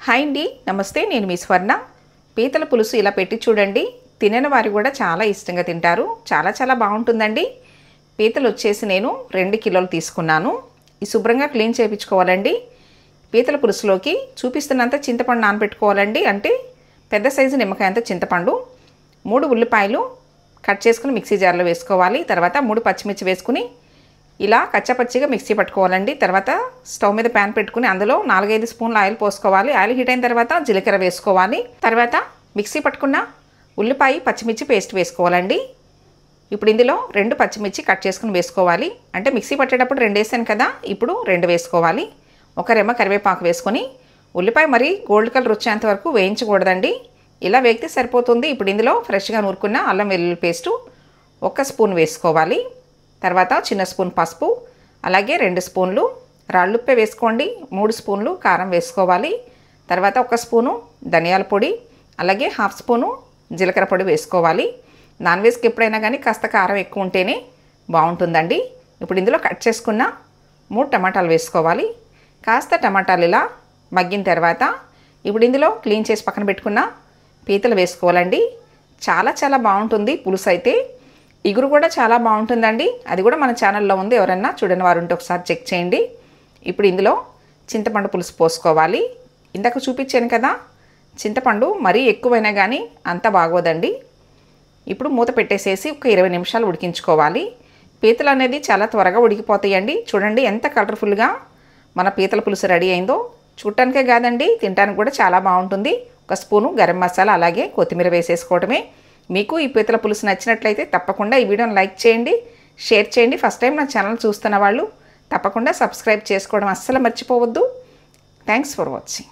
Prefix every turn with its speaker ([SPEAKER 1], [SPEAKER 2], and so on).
[SPEAKER 1] Hi అండి, నమస్తే. నేను మీ స్వర్ణ. పీతల పులుసు ఇలా పెట్టి చూడండి. తినని వారు కూడా చాలా ఇష్టంగా తింటారు. చాలా బాగుంటుందండి. పీతలు వచ్చేసి నేను 2 కిలోలు తీసుకున్నాను. ఈ శుభ్రంగా క్లీన్ చేయించుకోవాలండి. పీతల పులుసులోకి చూపిస్తున్నంత చింతపండు నానబెట్టుకోవాలండి. అంటే పెద్ద సైజు నిమ్మకాయ అంత చింతపండు, 3 ఉల్లిపాయలు కట్ చేసుకుని మిక్సీ జార్లో వేసుకోవాలి. తర్వాత 3 పచ్చిమిర్చి వేసుకుని ఇలా కచ్చపచ్చిగా మిక్సీ పట్టుకోవాలండి. తర్వాత స్టవ్ మీద ప్యాన్ పెట్టుకుని అందులో 4-5 స్పూన్ల ఆయిల్ పోసుకోవాలి. ఆయిల్ హీట్ అయిన తర్వాత జీలకర్ర వేసుకోవాలి. తర్వాత మిక్సీ పట్టుకున్న ఉల్లిపాయ పచ్చిమిర్చి పేస్ట్ వేసుకోవాలండి. ఇప్పుడు ఇందులో 2 పచ్చిమిర్చి కట్ చేసుకుని వేసుకోవాలి. అంటే మిక్సీ పట్టేటప్పుడు 2 వేసాను కదా, ఇప్పుడు 2 వేసుకోవాలి. ఒక రెమ్మ కరివేపాకు వేసుకొని ఉల్లిపాయ మరి గోల్డ్ కలర్ వచ్చేంత వరకు వేయించకూడదండి. ఇలా వేగితే సరిపోతుంది. ఇప్పుడు ఇందులో ఫ్రెష్గా నూరుకున్న అల్లం వెల్లుల్లి పేస్టు 1 స్పూన్ వేసుకోవాలి. తర్వాత చిన్న స్పూన్ పసుపు, అలాగే 2 స్పూన్లు రాళ్ళుప్పే వేసుకోండి. 3 స్పూన్లు కారం వేసుకోవాలి. తర్వాత 1 స్పూను ధనియాల పొడి, అలాగే 1/2 స్పూను జీలకర్ర పొడి వేసుకోవాలి. నాన్ వెజ్కి ఎప్పుడైనా కానీ కాస్త కారం ఎక్కువ ఉంటేనే బాగుంటుందండి. ఇప్పుడు ఇందులో కట్ చేసుకున్న 3 టమాటాలు వేసుకోవాలి. కాస్త టమాటాలు ఇలా మగ్గిన తర్వాత ఇప్పుడు ఇందులో క్లీన్ చేసి పక్కన పెట్టుకున్న పీతలు వేసుకోవాలండి. చాలా బాగుంటుంది పులుసు అయితే. ఇగురు కూడా చాలా బాగుంటుందండి. అది కూడా మన ఛానల్లో ఉంది. ఎవరన్నా చూడని వారు ఉంటే ఒకసారి చెక్ చేయండి. ఇప్పుడు ఇందులో చింతపండు పులుసు పోసుకోవాలి. ఇందాక చూపించాను కదా, చింతపండు మరీ ఎక్కువైనా కానీ అంత బాగోదండి. ఇప్పుడు మూత పెట్టేసేసి ఒక 20 నిమిషాలు ఉడికించుకోవాలి. పీతలు అనేది చాలా త్వరగా ఉడికిపోతాయండి. చూడండి ఎంత కలర్ఫుల్గా మన పీతల పులుసు రెడీ అయిందో. చూడటానికే కాదండి, తినడానికి కూడా చాలా బాగుంటుంది. 1 స్పూను గరం మసాలా, అలాగే కొత్తిమీర వేసేసుకోవడమే. మీకు ఈ పీతల పులుసు నచ్చినట్లయితే తప్పకుండా ఈ వీడియోని లైక్ చేయండి, షేర్ చేయండి. ఫస్ట్ టైం నా ఛానల్ చూస్తున్న వాళ్ళు తప్పకుండా సబ్స్క్రైబ్ చేసుకోవడం అస్సలు మర్చిపోవద్దు. Thanks for watching.